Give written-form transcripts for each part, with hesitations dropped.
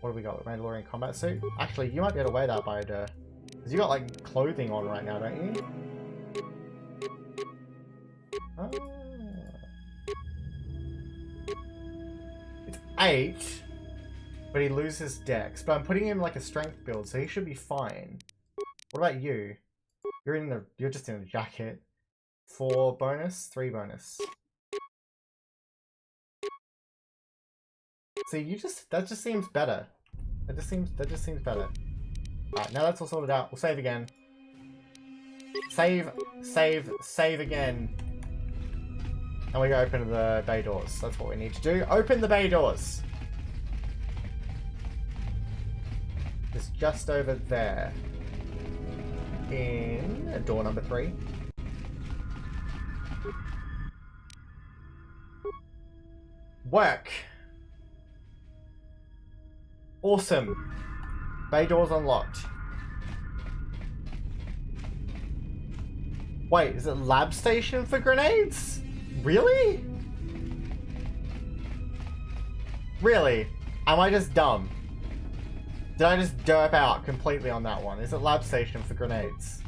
What do we got? The Mandalorian combat suit? Actually, you might be able to wear that by because you got like clothing on right now, don't you? Oh. It's 8, but he loses dex. But I'm putting him like a strength build, so he should be fine. What about you? You're just in a jacket. 4 bonus, 3 bonus. See, that just seems better. That just seems better. Alright, now that's all sorted out. We'll save again. Save again. And we go open the bay doors. That's what we need to do. Open the bay doors. It's just over there. In door number 3. Work. Awesome. Bay doors unlocked. Wait, is it lab station for grenades? Really? Really? Am I just dumb? Did I just derp out completely on that one? Is it lab station for grenades?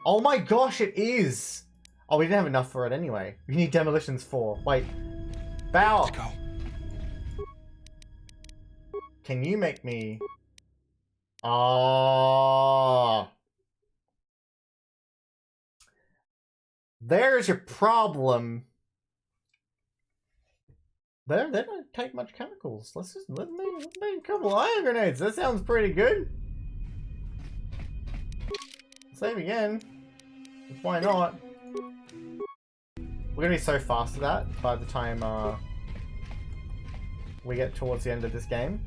Oh my gosh, it is! Oh, we didn't have enough for it anyway. We need demolitions 4. Wait. Bow! Let's go. Can you make me... Ah. There's your problem. They don't take much chemicals. Let's make a couple iron grenades. That sounds pretty good. Save again. Why not? We're gonna be so fast at that by the time we get towards the end of this game.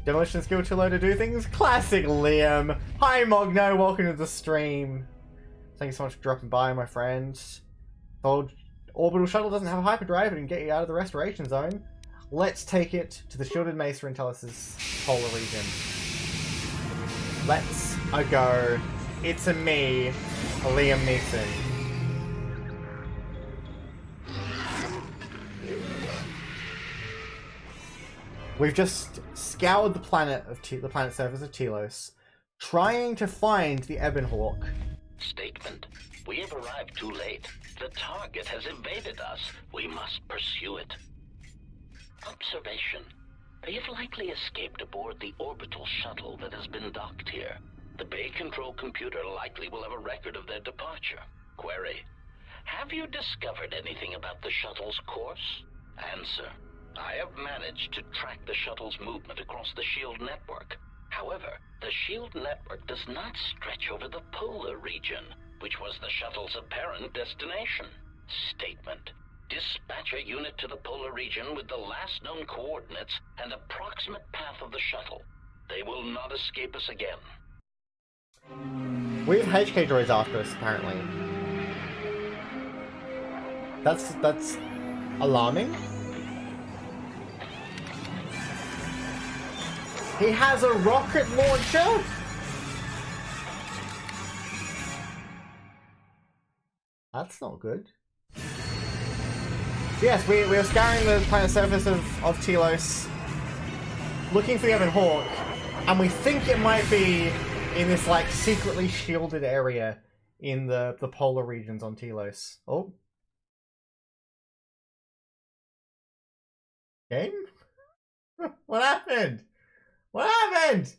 Demolition skill too low to do things. Classic Liam. Hi Mogno, welcome to the stream. Thank you so much for dropping by, my friends. Old orbital shuttle doesn't have a hyperdrive, but it can get you out of the restoration zone. Let's take it to the shielded Mesa Intellis's polar region. Let's go. It's a me, Liam Neeson. We've just scoured the planet surface of Telos, trying to find the Ebon Hawk. Statement. We have arrived too late. The target has evaded us. We must pursue it. Observation. They have likely escaped aboard the orbital shuttle that has been docked here. The bay control computer likely will have a record of their departure. Query. Have you discovered anything about the shuttle's course? Answer. I have managed to track the shuttle's movement across the SHIELD network. However, the SHIELD network does not stretch over the polar region, which was the shuttle's apparent destination. Statement. Dispatch a unit to the polar region with the last known coordinates and approximate path of the shuttle. They will not escape us again. We have HK droids after us, apparently. That's alarming. He has a rocket launcher? That's not good. Yes, we are scouring the planet surface of Telos, looking for the Ebon Hawk, and we think it might be in this like secretly shielded area in the polar regions on Telos. Oh. Game? What happened? What happened?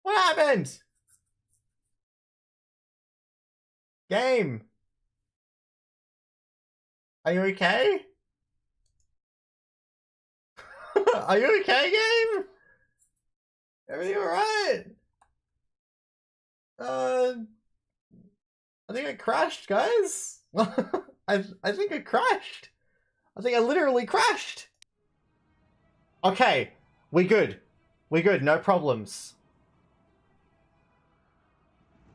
What happened? Game. Are you okay? Are you okay, Game? Everything alright? I think I crashed, guys. I think I crashed. I think I literally crashed. Okay. We good. We good. No problems.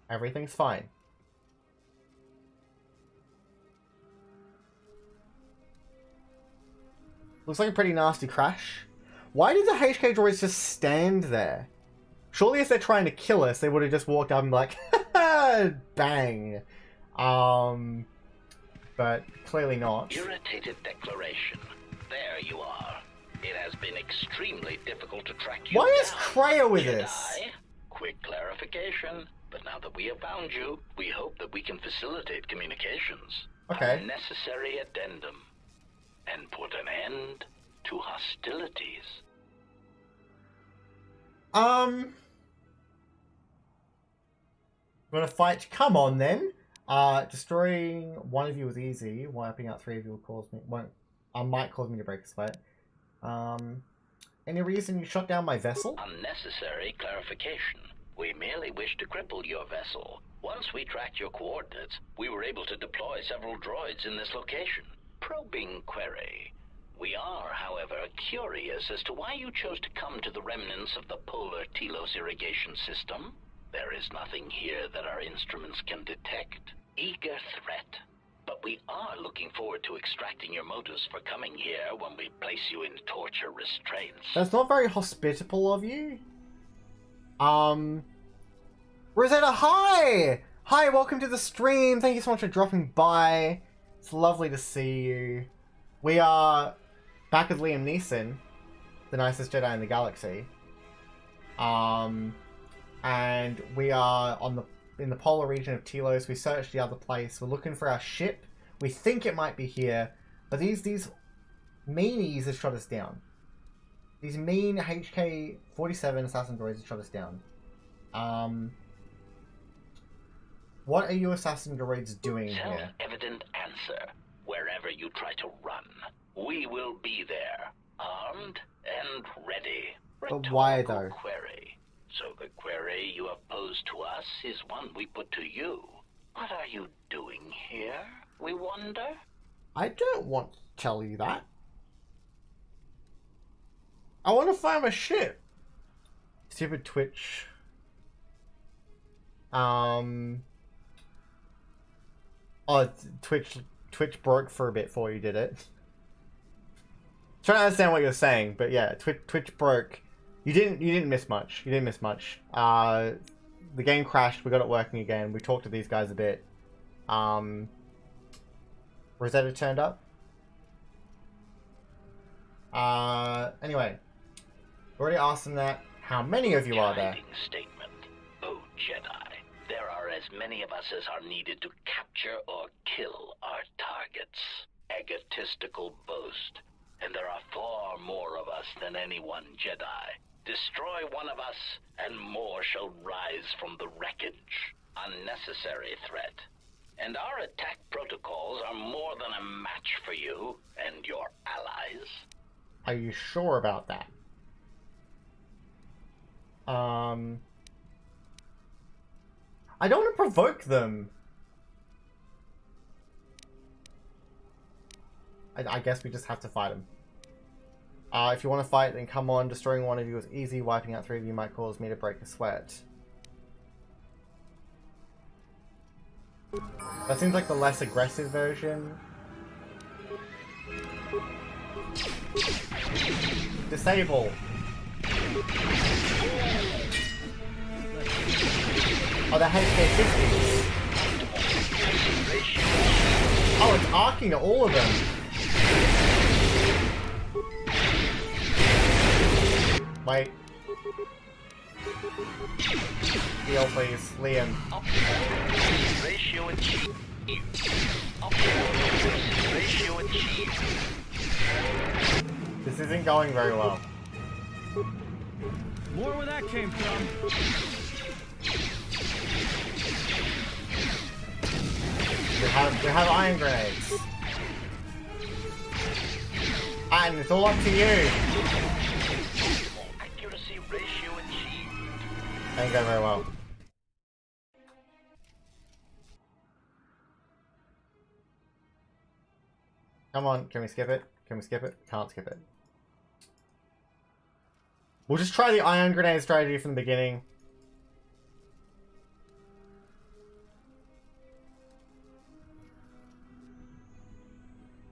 Everything's fine. Looks like a pretty nasty crash. Why did the HK droids just stand there? Surely if they're trying to kill us, they would have just walked up and be like, bang. but clearly not. Irritated declaration. There you are. It has been extremely difficult to track you Why down. is Kreia with Jedi? us? Quick clarification. But now that we have found you, we hope that we can facilitate communications. Okay. A necessary addendum. And put an end to hostilities. We're gonna fight. Come on then. Destroying one of you is easy. Wiping out three of you will cause me might cause me to break a sweat. Any reason you shot down my vessel? Unnecessary clarification. We merely wish to cripple your vessel. Once we tracked your coordinates, we were able to deploy several droids in this location. Probing query. We are, however, curious as to why you chose to come to the remnants of the polar Telos irrigation system. There is nothing here that our instruments can detect. Eager threat. But we are looking forward to extracting your motives for coming here when we place you in torture restraints. That's not very hospitable of you. Rosetta, hi! Hi, welcome to the stream. Thank you so much for dropping by. It's lovely to see you. We are back with Liam Neeson, the nicest Jedi in the galaxy. And we are in the polar region of Telos. We searched the other place. We're looking for our ship. We think it might be here, but these meanies have shot us down. These mean HK-47 assassin droids have shot us down. What are you assassin droids doing here? Self-evident answer. Wherever you try to run, we will be there, armed and ready. But why though? Query. So the query you have posed to us is one we put to you. What are you doing here, we wonder? I don't want to tell you that. I want to find my ship. Stupid Twitch. Oh, Twitch broke for a bit before you did it. Trying to understand what you're saying, but yeah, Twitch broke. You didn't miss much. You didn't miss much. The game crashed. We got it working again. We talked to these guys a bit. Rosetta turned up. Anyway, already asked them that. How many of you are there? Guiding statement. Oh, Jedi, there are as many of us as are needed to capture or kill our targets. Egotistical boast. And there are far more of us than any one Jedi. Destroy one of us, and more shall rise from the wreckage. Unnecessary threat. And our attack protocols are more than a match for you and your allies. Are you sure about that? I don't want to provoke them. I guess we just have to fight them. If you want to fight, then come on. Destroying one of you is easy. Wiping out three of you might cause me to break a sweat. That seems like the less aggressive version. Disable. Oh, the HK-50s. Oh, it's arcing at all of them. Wait. Heal, please. Liam. Ratio achieved. Ratio achieved. This isn't going very well. More where that came from. We have iron grenades. And it's all up to you. Accuracy ratio achieved. Ain't going very well. Come on, can we skip it? Can we skip it? Can't skip it. We'll just try the iron grenade strategy from the beginning.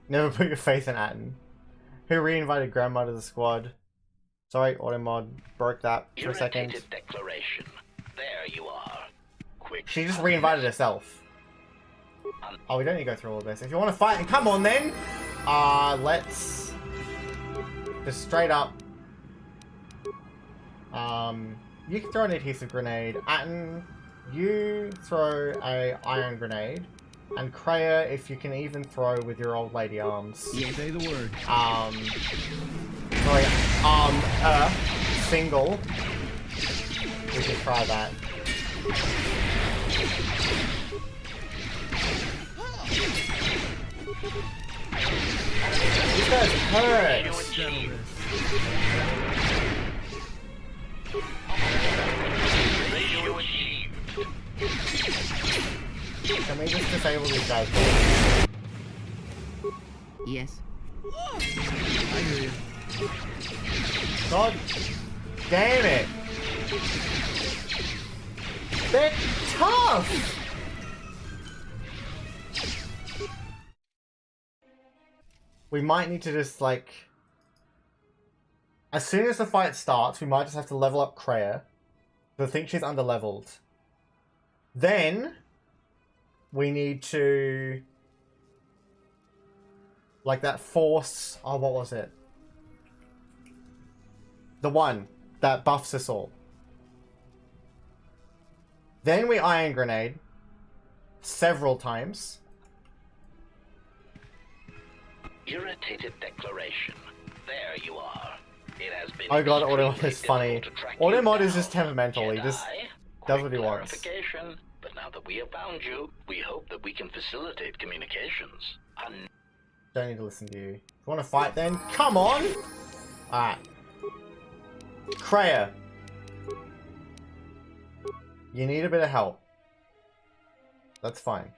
Never put your faith in Atten. Who re-invited Grandma to the squad? Sorry, automod broke that for a second. Irritated declaration. There you are. Quick. She just re-invited herself. Oh, we don't need to go through all of this. If you want to fight, and come on then! Let's... just straight up... you can throw an adhesive grenade. Atten, you throw a iron grenade. And Kreia, if you can even throw with your old lady arms. You say the word. Sorry, single. We should try that. These guys hurt. Can we just disable these guys? Yes. I hear you. God damn it! They're tough! We might need to just, like... As soon as the fight starts, we might just have to level up Kreia. I think she's under-leveled. Then... we need to... like that force... oh, what was it? The one that buffs us all. Then we iron grenade. Several times. Irritated declaration. There you are. It has been Oh god, Automod extremely is funny. difficult to track you Automod is down. just temperamental. He just does what he Quick wants. clarification, but now that we have found you, we hope that we can facilitate communications. Don't need to listen to you. If you want to fight then, come on! Alright. Kreia. You need a bit of help. That's fine.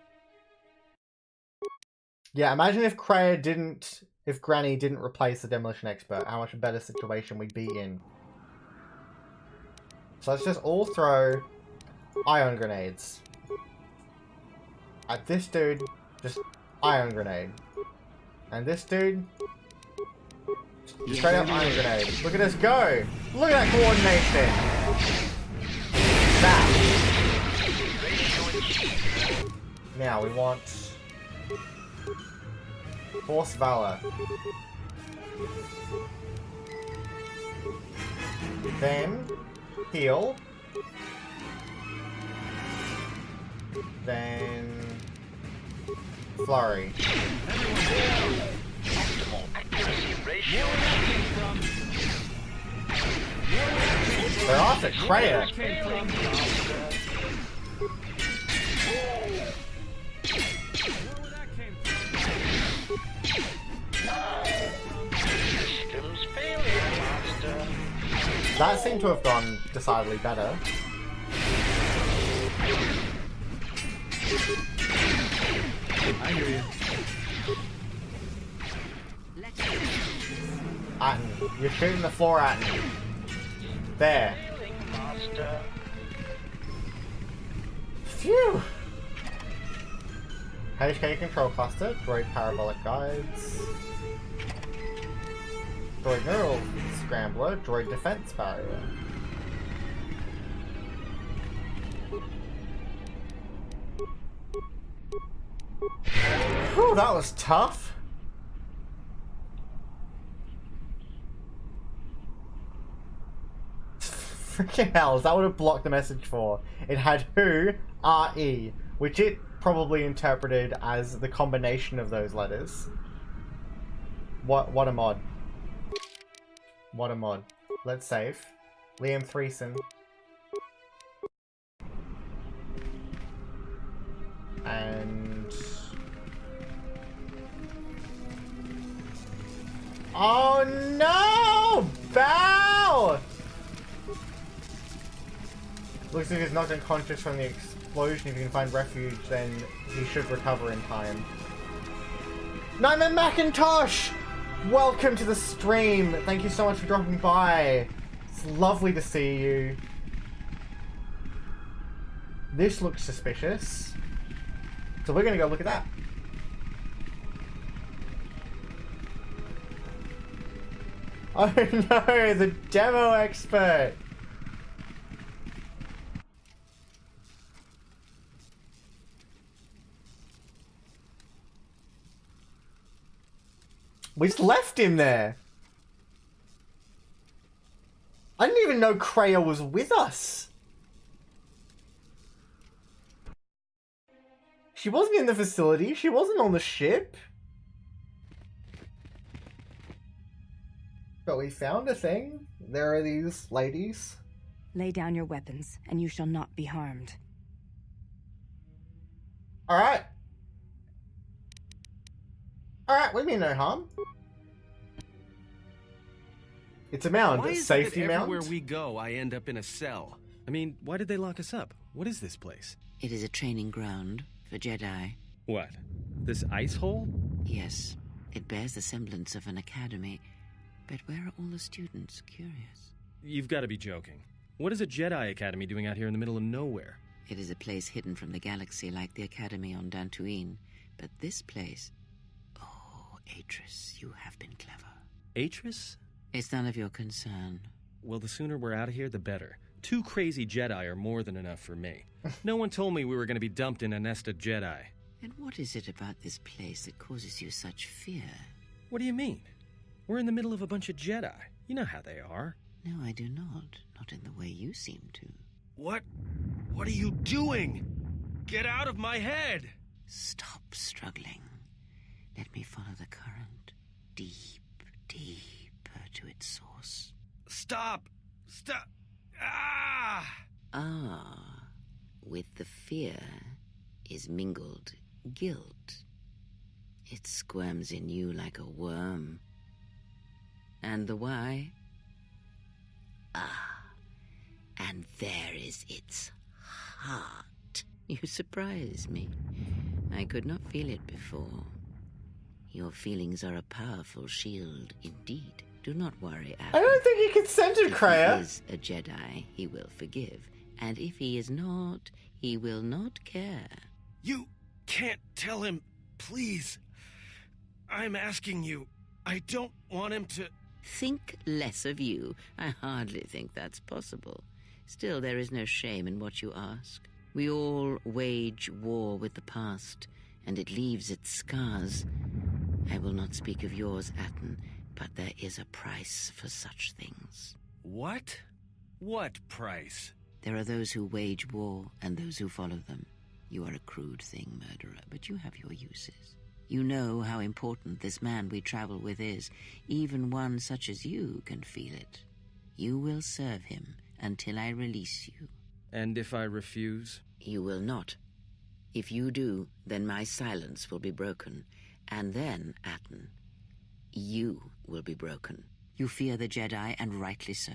Yeah, imagine if Kreia didn't... if Granny didn't replace the Demolition Expert, how much a better situation we'd be in. So let's just all throw ion grenades. At this dude, just ion grenade. And this dude, just straight up ion grenade. Look at us go! Look at that coordination! That. Now we want Force Valor. Then heal. Then flurry. They're off at Kreia. That seemed to have gone decidedly better. I hear you. Atten, you're shooting the floor, Atten. There. Phew! HK control cluster, droid parabolic guides, droid neural scrambler, droid defense barrier. Whew, that was tough. Freaking hell, is that what it blocked the message for? It had who, R-E, which it probably interpreted as the combination of those letters. What a mod. What a mod. Let's save. Liam Threeson. And... oh no! Bow! Looks like he's knocked unconscious from the explosion. If you can find refuge, then he should recover in time. Nightmare Macintosh! Welcome to the stream! Thank you so much for dropping by. It's lovely to see you. This looks suspicious. So we're gonna go look at that. Oh no, the demo expert! We just left him there. I didn't even know Kreia was with us. She wasn't in the facility. She wasn't on the ship. But we found a thing. There are these ladies. Lay down your weapons, and you shall not be harmed. Alright. Alright, we mean no harm. It's a mound, Why a is it safety that mound. everywhere we go, I end up in a cell? I mean, why did they lock us up? What is this place? It is a training ground for Jedi. What? This ice hole? Yes, it bears the semblance of an academy. But where are all the students? Curious. You've got to be joking. What is a Jedi Academy doing out here in the middle of nowhere? It is a place hidden from the galaxy like the academy on Dantooine. But this place... Oh, Atris, you have been clever. Atris? It's none of your concern. Well, the sooner we're out of here, the better. 2 crazy Jedi are more than enough for me. No one told me we were going to be dumped in a nest of Jedi. And what is it about this place that causes you such fear? What do you mean? We're in the middle of a bunch of Jedi. You know how they are. No, I do not. Not in the way you seem to. What? What are you doing? Get out of my head! Stop struggling. Let me follow the current. Deep, deeper to its source. Stop! Stop! Ah! Ah, with the fear is mingled guilt. It squirms in you like a worm. And the why? Ah, and there is its heart. You surprise me. I could not feel it before. Your feelings are a powerful shield indeed. Do not worry, Adam. I don't think he consented, If Kreia. he is a Jedi, he will forgive. And if he is not, he will not care. You can't tell him, please. I'm asking you. I don't want him to... Think less of you. I hardly think that's possible. Still, there is no shame in what you ask. We all wage war with the past, and it leaves its scars. I will not speak of yours, Atten, but there is a price for such things. What? What price? There are those who wage war and those who follow them. You are a crude thing, murderer, but you have your uses. You know how important this man we travel with is. Even one such as you can feel it. You will serve him until I release you. And if I refuse? You will not. If you do, then my silence will be broken. And then, Atten, you will be broken. You fear the Jedi, and rightly so.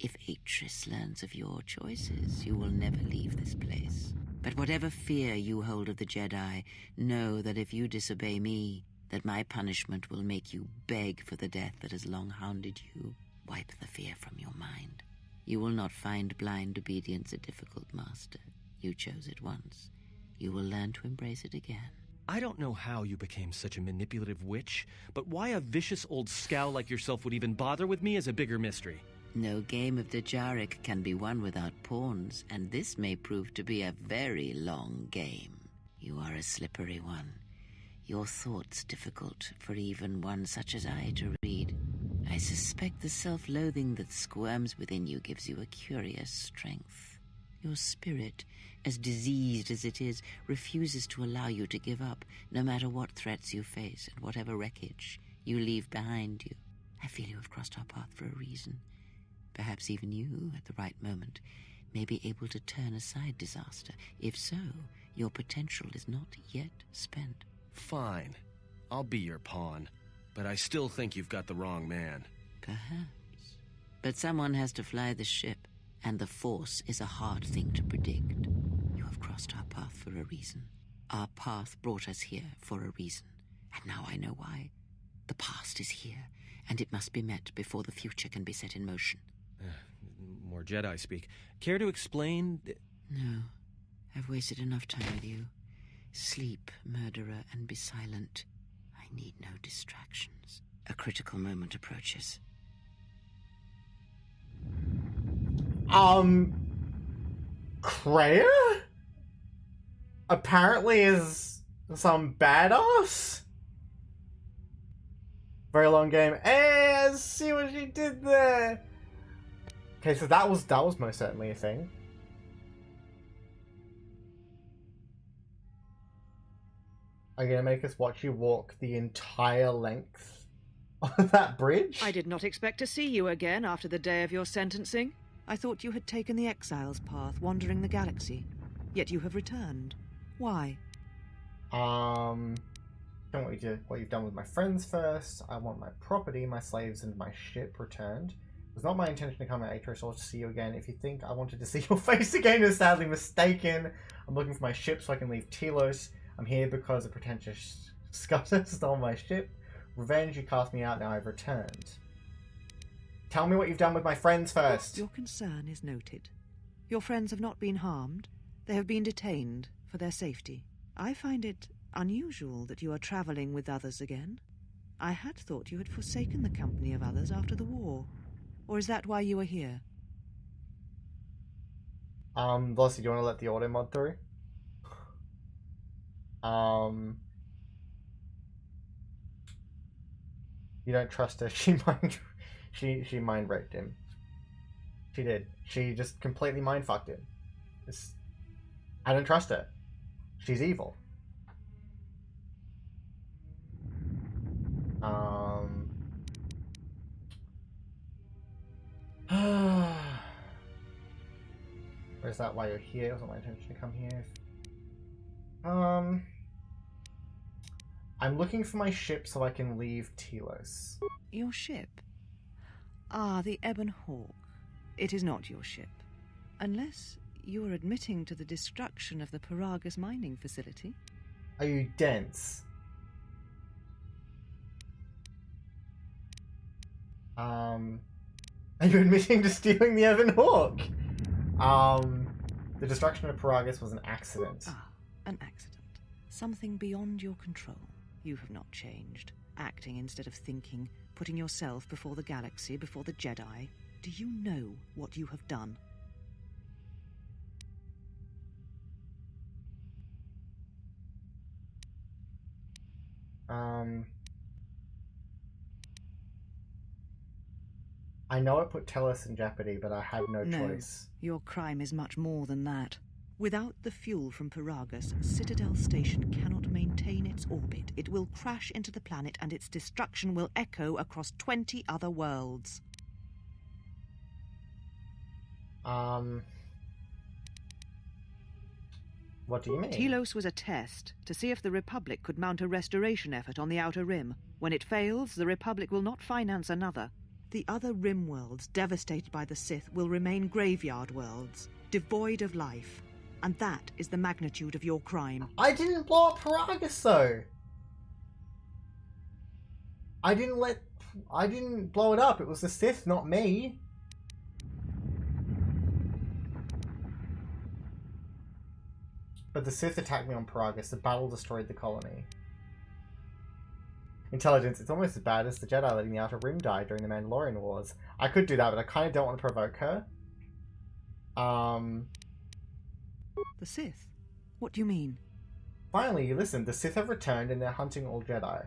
If Atris learns of your choices, you will never leave this place. But whatever fear you hold of the Jedi, know that if you disobey me, that my punishment will make you beg for the death that has long hounded you. Wipe the fear from your mind. You will not find blind obedience a difficult master. You chose it once. You will learn to embrace it again. I don't know how you became such a manipulative witch, but why a vicious old scowl like yourself would even bother with me is a bigger mystery. No game of Djarik can be won without pawns, and this may prove to be a very long game. You are a slippery one. Your thoughts difficult for even one such as I to read. I suspect the self-loathing that squirms within you gives you a curious strength. Your spirit, as diseased as it is, refuses to allow you to give up, no matter what threats you face and whatever wreckage you leave behind you. I feel you have crossed our path for a reason. Perhaps even you, at the right moment, may be able to turn aside disaster. If so, your potential is not yet spent. Fine. I'll be your pawn. But I still think you've got the wrong man. Perhaps. But someone has to fly the ship, and the Force is a hard thing to predict. You have crossed our path for a reason. Our path brought us here for a reason. And now I know why. The past is here, and it must be met before the future can be set in motion. More Jedi speak. Care to explain? No. I've wasted enough time with you. Sleep, murderer, and be silent. I need no distractions. A critical moment approaches. Kreia? Apparently is some badass? Very long game. Hey, let's see what she did there. Okay, so that was most certainly a thing. Are you gonna make us watch you walk the entire length of that bridge? I did not expect to see you again after the day of your sentencing. I thought you had taken the Exile's path, wandering the galaxy. Yet you have returned. Why? Don't want you to what you've done with my friends first. I want my property, my slaves, and my ship returned. It was not my intention to come at Atros or to see you again. If you think I wanted to see your face again, you're sadly mistaken. I'm looking for my ship so I can leave Telos. I'm here because a pretentious scutter stole my ship. Revenge, you cast me out, now I've returned. Tell me what you've done with my friends first. Your concern is noted. Your friends have not been harmed. They have been detained for their safety. I find it unusual that you are travelling with others again. I had thought you had forsaken the company of others after the war. Or is that why you are here? Velocity, do you want to let the auto mod through? You don't trust her. She mind raped him. She did. She just completely mind fucked him. I don't trust her. She's evil. Or is that why you're here? It wasn't my intention to come here. I'm looking for my ship so I can leave Telos. Your ship? Ah, the Ebon Hawk. It is not your ship. Unless you are admitting to the destruction of the Paragus mining facility. Are you dense? Are you admitting to stealing the Ebon Hawk? The destruction of Paragus was an accident. Ah, an accident. Something beyond your control. You have not changed. Acting instead of thinking, putting yourself before the galaxy, before the Jedi. Do you know what you have done? I know it put Telos in jeopardy, but I had no choice. Your crime is much more than that. Without the fuel from Paragus, Citadel Station cannot maintain its orbit. It will crash into the planet and its destruction will echo across 20 other worlds. What do you mean? Telos was a test to see if the Republic could mount a restoration effort on the Outer Rim. When it fails, the Republic will not finance another. The other Rim worlds, devastated by the Sith, will remain graveyard worlds, devoid of life. And that is the magnitude of your crime. I didn't blow up Paragus, though. I didn't blow it up. It was the Sith, not me. But the Sith attacked me on Paragus. The battle destroyed the colony. Intelligence. It's almost as bad as the Jedi letting the Outer Rim die during the Mandalorian Wars. I could do that, but I kind of don't want to provoke her. The Sith? What do you mean? Finally, you listened. The Sith have returned and they're hunting all Jedi.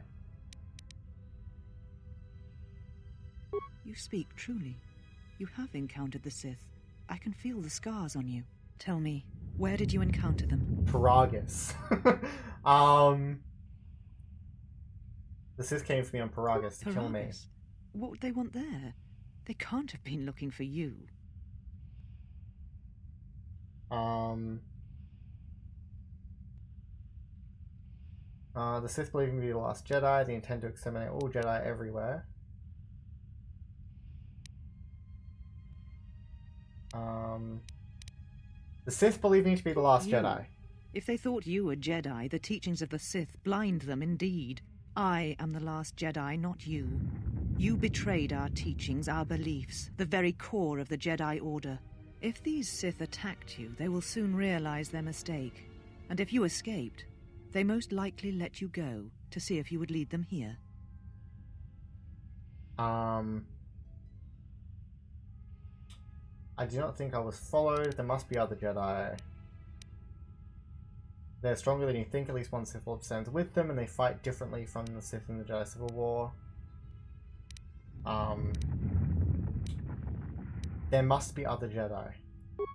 You speak truly. You have encountered the Sith. I can feel the scars on you. Tell me, where did you encounter them? Paragus. The Sith came for me on Paragus to kill me. What would they want there? They can't have been looking for you. The Sith believe me to be the last Jedi. They intend to exterminate all Jedi everywhere. The Sith believe me to be the last Jedi. If they thought you were Jedi, the teachings of the Sith blind them indeed. I am the last Jedi, not you. You betrayed our teachings, our beliefs, the very core of the Jedi Order. If these Sith attacked you, they will soon realize their mistake. And if you escaped, they most likely let you go to see if you would lead them here. I do not think I was followed. There must be other Jedi. They're stronger than you think. At least one Sith Lord stands with them, and they fight differently from the Sith in the Jedi Civil War. There must be other Jedi.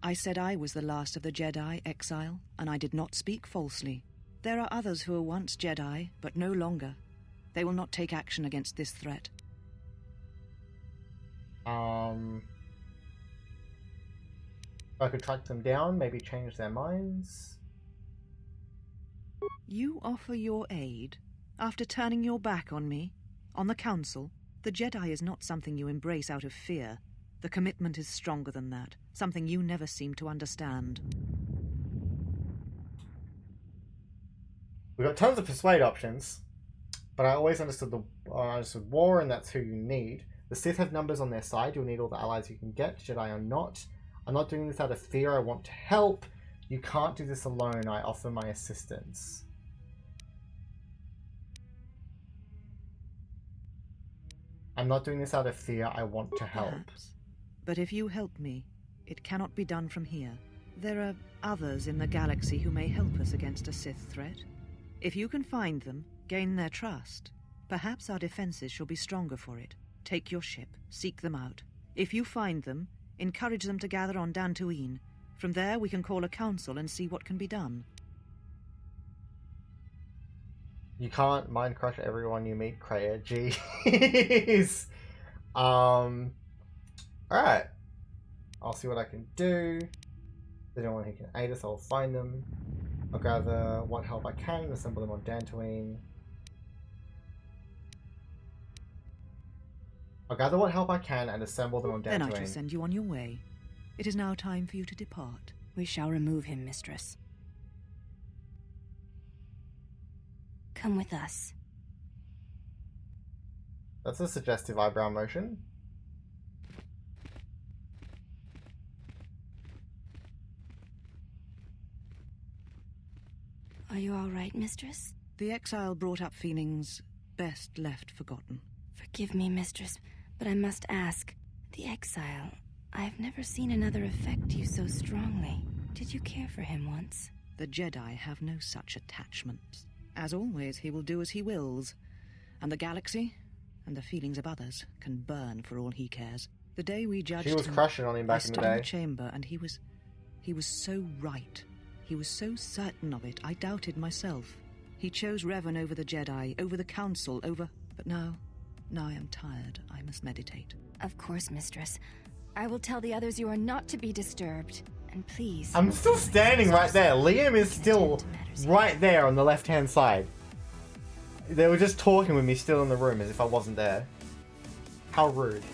I said I was the last of the Jedi, Exile, and I did not speak falsely. There are others who were once Jedi, but no longer. They will not take action against this threat. I could track them down, maybe change their minds. You offer your aid after turning your back on me, on the Council. The Jedi is not something you embrace out of fear. The commitment is stronger than that, something you never seem to understand. We've got tons of persuade options, but I always understood war, and that's who you need. The Sith have numbers on their side. You'll need all the allies you can get. Jedi are not. I'm not doing this out of fear. I want to help. You can't do this alone. I offer my assistance. I'm not doing this out of fear. I want to help. Perhaps. But if you help me, it cannot be done from here. There are others in the galaxy who may help us against a Sith threat. If you can find them, gain their trust, perhaps our defenses shall be stronger for it. Take your ship, seek them out. If you find them, encourage them to gather on Dantooine. From there, we can call a council and see what can be done. You can't mind crush everyone you meet, Kreia. Jeez. Alright. I'll see what I can do. If there's anyone who can aid us, I'll find them. I'll gather what help I can and assemble them on Dantooine. I'll gather what help I can and assemble them on Dantooine. Then I shall send you on your way. It is now time for you to depart. We shall remove him, mistress. Come with us. That's a suggestive eyebrow motion. Are you all right, mistress? The exile brought up feelings best left forgotten. Forgive me, mistress, but I must ask. The exile, I've never seen another affect you so strongly. Did you care for him once? The Jedi have no such attachments. As always, he will do as he wills. And the galaxy, and the feelings of others, can burn for all he cares. The day we judged She was him, crushing on him back I in the stood in day. the chamber, and he was so right. He was so certain of it, I doubted myself. He chose Revan over the Jedi, over the Council, over... But now I am tired. I must meditate. Of course, mistress. I will tell the others you are not to be disturbed. And please... I'm still standing right there. Liam is still right there on the left-hand side. They were just talking with me still in the room as if I wasn't there. How rude.